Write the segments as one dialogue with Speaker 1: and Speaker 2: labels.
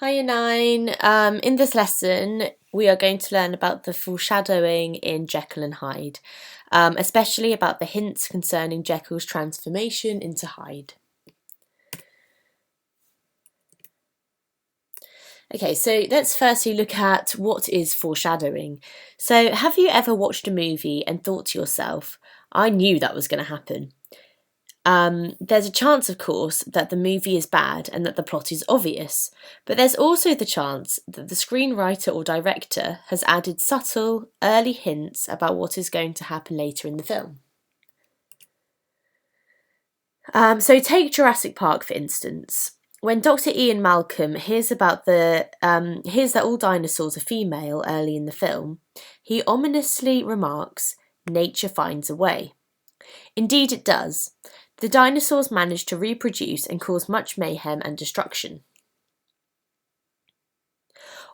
Speaker 1: Hiya Nine. In this lesson, we are going to learn about the foreshadowing in Jekyll and Hyde, especially about the hints concerning Jekyll's transformation into Hyde. Okay, so let's firstly look at what is foreshadowing. So, have you ever watched a movie and thought to yourself, I knew that was going to happen? There's a chance, of course, that the movie is bad and that the plot is obvious, but there's also the chance that the screenwriter or director has added subtle, early hints about what is going to happen later in the film. So take Jurassic Park, for instance. When Dr. Ian Malcolm hears that all dinosaurs are female early in the film, he ominously remarks, "Nature finds a way." Indeed it does. The dinosaurs manage to reproduce and cause much mayhem and destruction.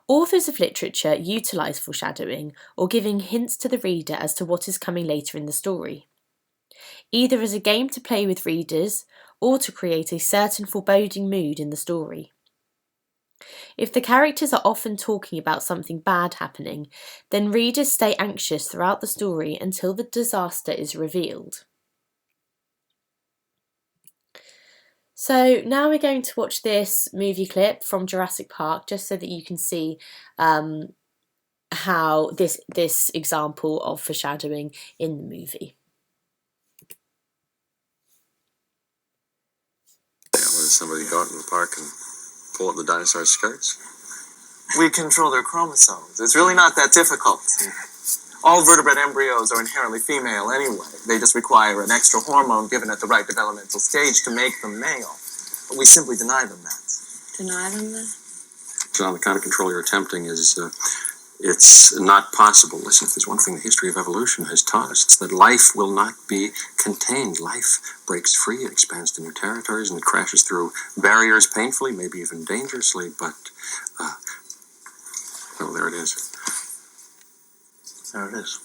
Speaker 1: Authors of literature utilise foreshadowing or giving hints to the reader as to what is coming later in the story, either as a game to play with readers or to create a certain foreboding mood in the story. If the characters are often talking about something bad happening, then readers stay anxious throughout the story until the disaster is revealed. So now we're going to watch this movie clip from Jurassic Park just so that you can see how this example of foreshadowing in the movie.
Speaker 2: Yeah, when somebody go out in the park and pull up the dinosaur's skirts?
Speaker 3: We control their chromosomes. It's really not that difficult. All vertebrate embryos are inherently female anyway. They just require an extra hormone given at the right developmental stage to make them male. But we simply deny them that.
Speaker 4: Deny them that?
Speaker 2: John, the kind of control you're attempting is, it's not possible. Listen, if there's one thing the history of evolution has taught us, it's that life will not be contained. Life breaks free, it expands to new territories, and it crashes through barriers painfully, maybe even dangerously, but, oh, there it is.
Speaker 3: There it is.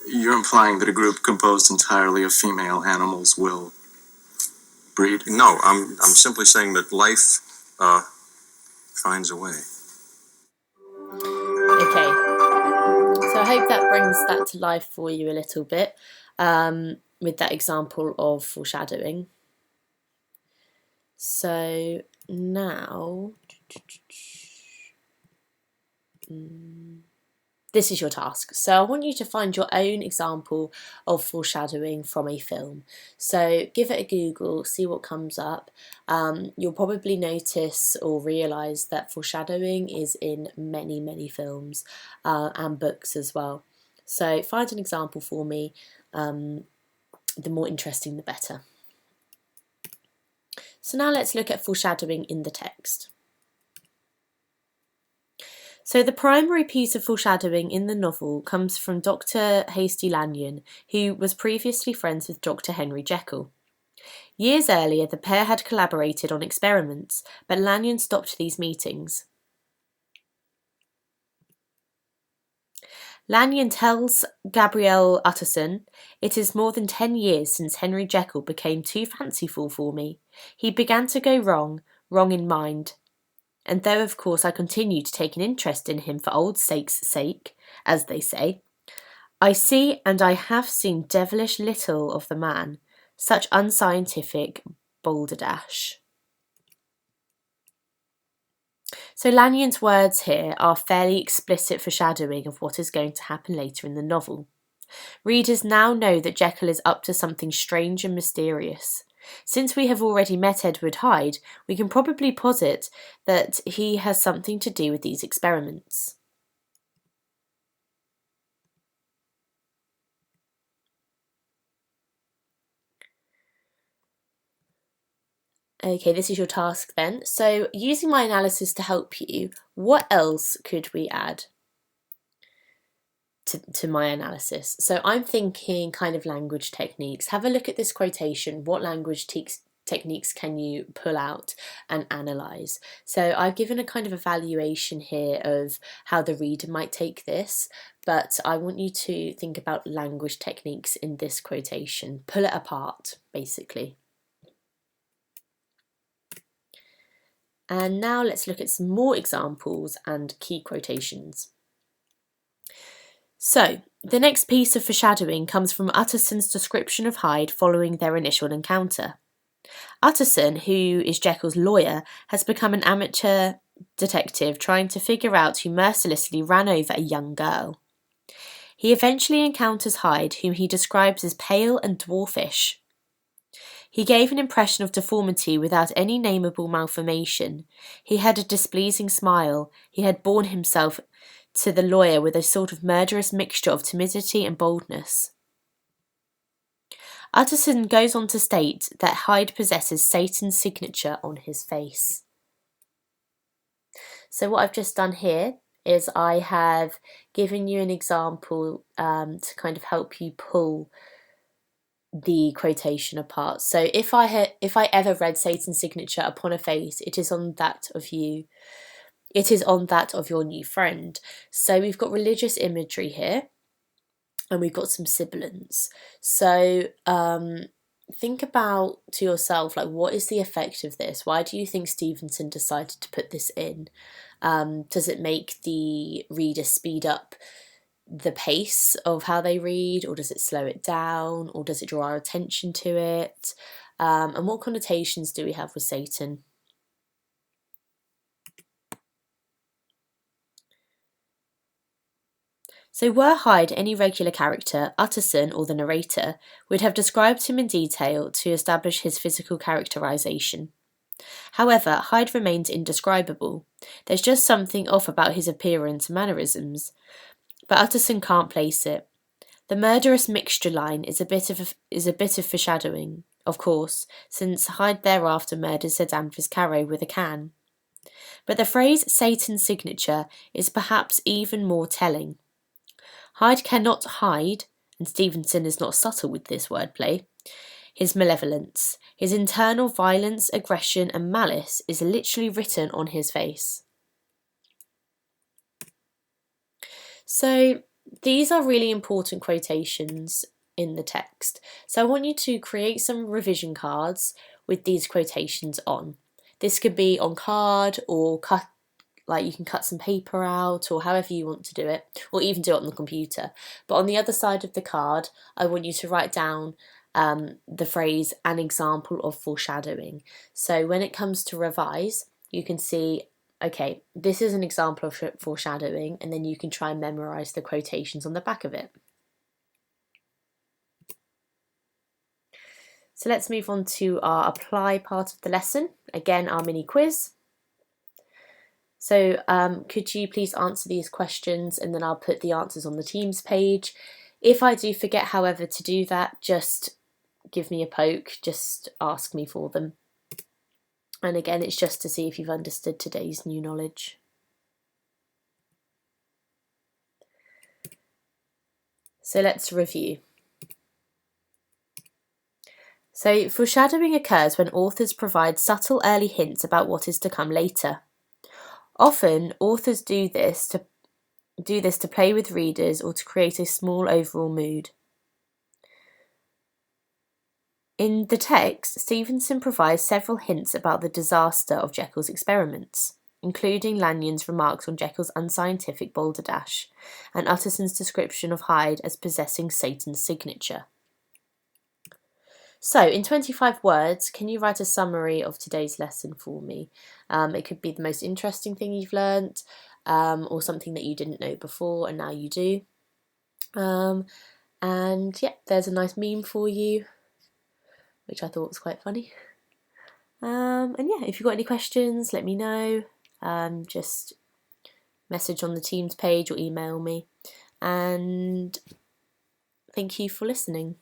Speaker 5: You're implying that a group composed entirely of female animals will breed?
Speaker 2: No, I'm simply saying that life, finds a way.
Speaker 1: Okay, so I hope that brings that to life for you a little bit with that example of foreshadowing. So now, this is your task. So I want you to find your own example of foreshadowing from a film. So give it a Google, see what comes up. You'll probably notice or realise that foreshadowing is in many, many films and books as well. So find an example for me. The more interesting, the better. So now let's look at foreshadowing in the text. So the primary piece of foreshadowing in the novel comes from Dr. Hasty Lanyon, who was previously friends with Dr. Henry Jekyll. Years earlier, the pair had collaborated on experiments, but Lanyon stopped these meetings. Lanyon tells Gabrielle Utterson, "It is more than 10 years since Henry Jekyll became too fanciful for me. He began to go wrong in mind. And though, of course, I continue to take an interest in him for old sake's sake, as they say, I see and I have seen devilish little of the man, such unscientific balderdash." So Lanyon's words here are fairly explicit foreshadowing of what is going to happen later in the novel. Readers now know that Jekyll is up to something strange and mysterious. Since we have already met Edward Hyde, we can probably posit that he has something to do with these experiments. Okay, this is your task then. So, using my analysis to help you, what else could we add to my analysis? So I'm thinking kind of language techniques. Have a look at this quotation. What language techniques can you pull out and analyse? So I've given a kind of evaluation here of how the reader might take this, but I want you to think about language techniques in this quotation. Pull it apart, basically. And now let's look at some more examples and key quotations. So, the next piece of foreshadowing comes from Utterson's description of Hyde following their initial encounter. Utterson, who is Jekyll's lawyer, has become an amateur detective trying to figure out who mercilessly ran over a young girl. He eventually encounters Hyde, whom he describes as pale and dwarfish. He gave an impression of deformity without any nameable malformation. He had a displeasing smile. He had borne himself to the lawyer with a sort of murderous mixture of timidity and boldness. Utterson goes on to state that Hyde possesses Satan's signature on his face. So what I've just done here is I have given you an example to kind of help you pull the quotation apart. So if I ever read Satan's signature upon a face, it is on that of you. It is on that of your new friend. So we've got religious imagery here, and we've got some sibilants. So think about to yourself, like, what is the effect of this? Why do you think Stevenson decided to put this in? Does it make the reader speed up the pace of how they read, or does it slow it down, or does it draw our attention to it? And what connotations do we have with Satan? So were Hyde any regular character, Utterson, or the narrator, would have described him in detail to establish his physical characterization. However, Hyde remains indescribable. There's just something off about his appearance and mannerisms, but Utterson can't place it. The murderous mixture line is a bit of foreshadowing, of course, since Hyde thereafter murders Sir Danvers Carew with a can. But the phrase Satan's signature is perhaps even more telling. Hyde cannot hide, and Stevenson is not subtle with this wordplay, his malevolence. His internal violence, aggression, and malice is literally written on his face. So these are really important quotations in the text. So I want you to create some revision cards with these quotations on. This could be on card, or you can cut some paper out, or however you want to do it, or even do it on the computer. But on the other side of the card, I want you to write down the phrase, an example of foreshadowing. So when it comes to revise, you can see, okay, this is an example of foreshadowing, and then you can try and memorize the quotations on the back of it. So let's move on to our apply part of the lesson. Again, our mini quiz. So could you please answer these questions, and then I'll put the answers on the Teams page. If I do forget, however, to do that, just give me a poke, just ask me for them. And again, it's just to see if you've understood today's new knowledge. So let's review. So foreshadowing occurs when authors provide subtle early hints about what is to come later. Often, authors do this to play with readers or to create a small overall mood. In the text, Stevenson provides several hints about the disaster of Jekyll's experiments, including Lanyon's remarks on Jekyll's unscientific balderdash, and Utterson's description of Hyde as possessing Satan's signature. So, in 25 words, can you write a summary of today's lesson for me? It could be the most interesting thing you've learnt, or something that you didn't know before and now you do. And yeah, there's a nice meme for you, which I thought was quite funny. And yeah, if you've got any questions, let me know. Just message on the Teams page or email me. And thank you for listening.